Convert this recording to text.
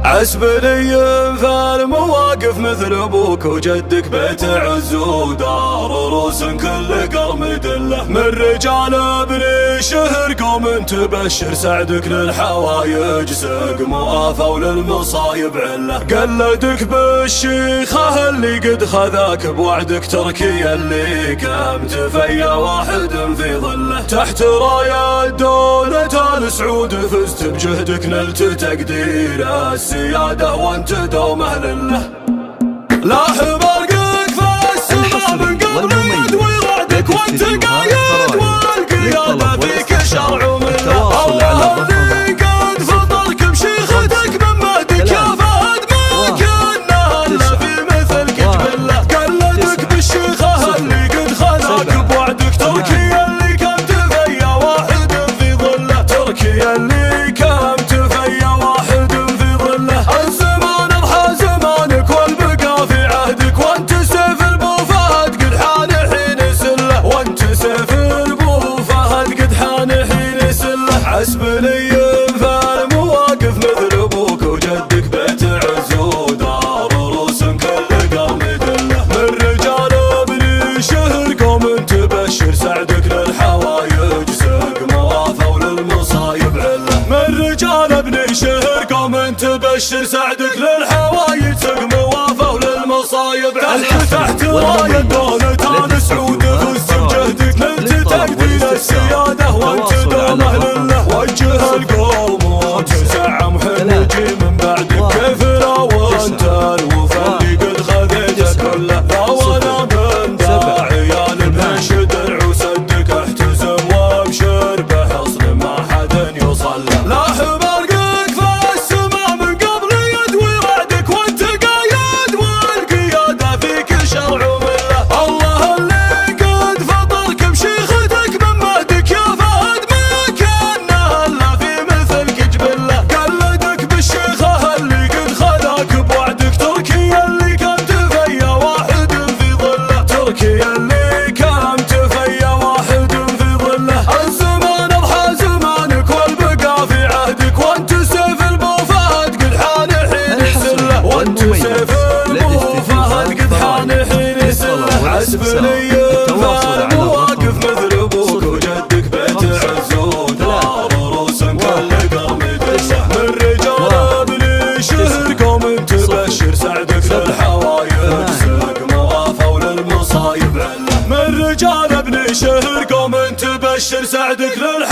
عسبلي في المواقف مثل ابوك وجدك بيت عز ودار روس كل قرم دله، من رجال ابني شهر قوم تبشر سعدك للحوايج سق موافى وللمصايب عله، قلدك بالشيخه اللي قد خذاك بوعدك تركيا اللي كمت فيا واحد في ظله، تحت راية دولة ال سعود فزت بجهدك نلت تقدير السيادة وانت دومه لله، لاح برقك في السما من قبل يدوي رعدك وانت قايد والقيادة فيك شرع ومله، الله اللي قد فطرك بشيختك من مهدك يا فهد ما كنا الا في مثلك جبله، قلدك بالشيخة اللي قد خذاك بوعدك تركيا اللي كنت فيا واحد في ظله، تركيا اللي كنت فيا واحد في ظله، الزمان اضحى زمانك والبقى في عهدك وانت سيف البو فهد قد حان حين سله، وانت سيف البو فهد قد حان حين سله، عسبلي في المواقف مثل ابوك وجدك بيت عز ودار روس كل قرن دله، من رجال ابني شهر قوم تبشر سعدك للحوايج سق موافى وللمصايب عله، من رجال ابني شهر قوم تبشر سعدك للحوايج سق موافى وللمصايب عله، تحت راية دولة ال سعود فزت بجهدك نلت تقدير السيادة وانت دومه لله، وجه القوم وتسعم حنجي من بعدك كيف لا وانت الوفا اللي قد خذيته كله، لا وانا من ذا عيال بنشد العوس صدق احتزم وابشر بحصن ما حد يوصل له، لاح برقك في السما من قبل يدوي رعدك وانت قايد والقيادة فيك شرع ومله، الله اللي قد فطرك بشيختك من مهدك يا فهد ما كنا الا في مثلك جبله، قلدك بالشيخة اللي قد خذاك بوعدك تركيا اللي كنت فيا واحد في ظله، تركيا اللي كنت فيا واحد في ظله، الزمان اضحى زمانك والبقى في عهدك وانت سيف البو فهد قد حان حين سله، وانت سيف البو فهد قد حان حين سله، عسبلي في المواقف مثل ابوك وجدك بيت عز ودار روس كل قرن دله، من رجال ابني شهر قوم تبشر سعدك للحوايج سق موافى وللمصايب عله، من رجال ابني شهر قوم تبشر سعدك للحوايج